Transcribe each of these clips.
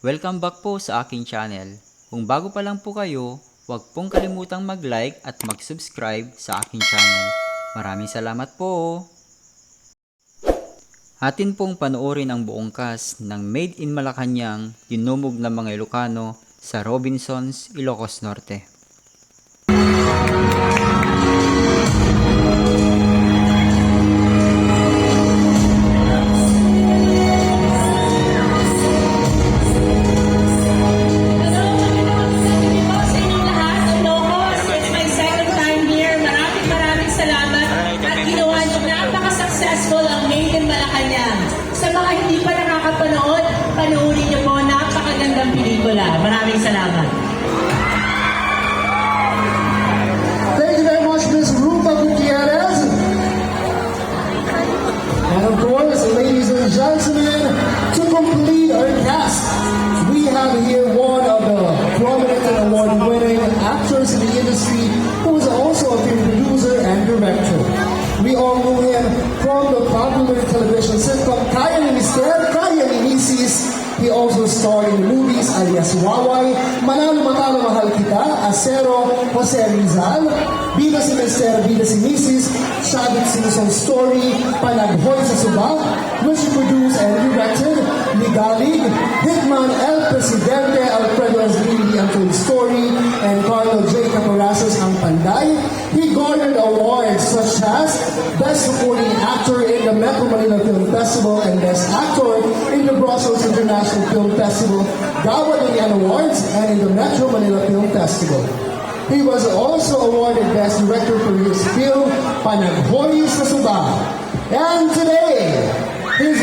Welcome back po sa aking channel. Kung bago pa lang po kayo, huwag pong kalimutang mag-like at mag-subscribe sa aking channel. Maraming salamat po. Atin pong panoorin ang buong cast ng Made in Malacanang, Dinumog ng mga Ilocano sa Robinsons, Ilocos Norte. Panoorin niyo po, napakagandang pelikula. Maraming salamat. Thank you very much, Ms. Rupa Gutierrez. And of course, ladies and gentlemen, to complete our cast, we have here one of the prominent and award-winning actors in the industry who is also a film producer and director. We all know him from the popular television sitcom Kaya ni Mister, Kaya ni Mrs. He also starred in the movies alias Waway, Manalo Matalo Mahal Kita, Acero, Jose Rizal, Bida si Mister, Bida si Mrs., Shabit Simpson Story, Panaghoy sa Suba, which he produced and directed, Ligalig, Hitman El Presidente, Alfredo Azlini, The Untold Story, and Carlo J. Caporasos Ang Panday. He garnered awards such as Best Supporting Actor in the Metro Manila Film Festival and Best Actor in the Brussels International Film Festival, Gawad Awards, and in the Metro Manila Film Festival. He was also awarded Best Director for his film, Panaghoy sa Suba. And today, he's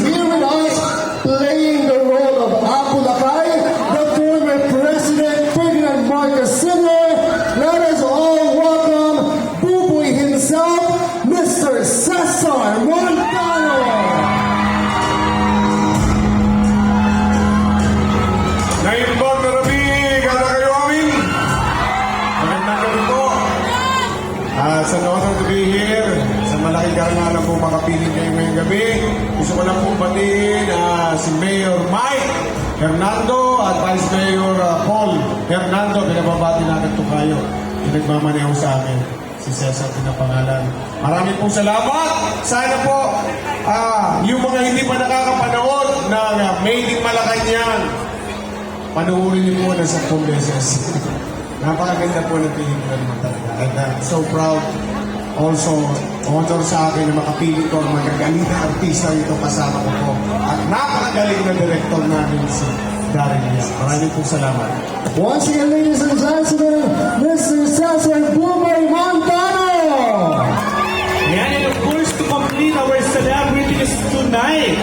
here with us playing the role of Apu Lakay, the former President Ferdinand Marcos Sr. Let us all welcome Buboy himself, Mr. Cesar Montano. Naimbang na rabi, ganda kayo amin. Magandang gabi po. Sa honor to be here, sa malaking karangalan po makapiling kayo ngayong gabi. Gusto ko lang pong batiin si Mayor Mike Hernando at Vice Mayor Paul Hernando. Pinababati natin ito kayo. Yung nagmamaneho sa amin. Si Cesar pinapangalan. Maraming pong salamat. Sana po yung mga hindi pa nakakapanood ng Made in Malacanang, panoorin niyo po ng 10 beses. Napakaganda po ng pelikula naman talaga. And I'm so proud. Also, honor sa akin na makapili ko ang magagaling na artista ito kasama ko po. At napakagaling na director namin si Darren Lias. Maraming po salamat. Once again, ladies and gentlemen, Mr. Cesar Buboy Montano. Yeah, and of course, to complete our celebrities tonight,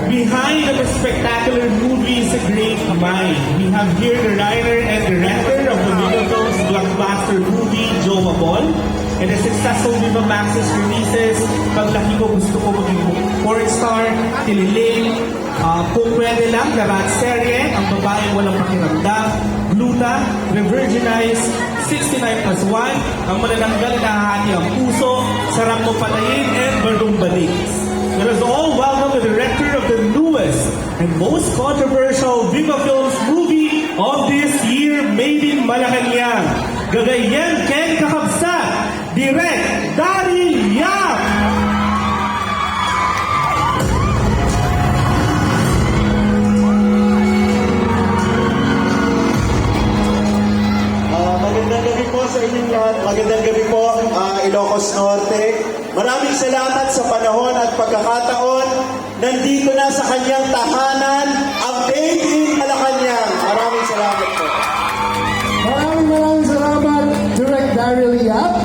behind the spectacular movie is a great mind. We have here the writer and director of the Videotones blockbuster movie, Joe Mabol, and the successful Viva Max's releases, Paglaki Ko Gusto Ko Maging Porn Star, Tililing, Kung Pwede Lang, The Rat Serye, Ang Babaeng Walang Pakiramdam, Gluta, Revirginize, 69+1, Ang Manananggal na Hahati ang Puso, Sarap Mo Patayin, and Barong Balik. Let us all welcome the director of the newest and most controversial Viva Films movie of this year, Made in Malacanang, Gagayan Ken Kakabsat, Direct Daryl Yap. Magandang gabi po sa inyong lahat. Magandang gabi po, Ilocos Norte. Maraming salamat sa panahon at pagkakataon. Nandito na sa kanyang tahanan ang Made in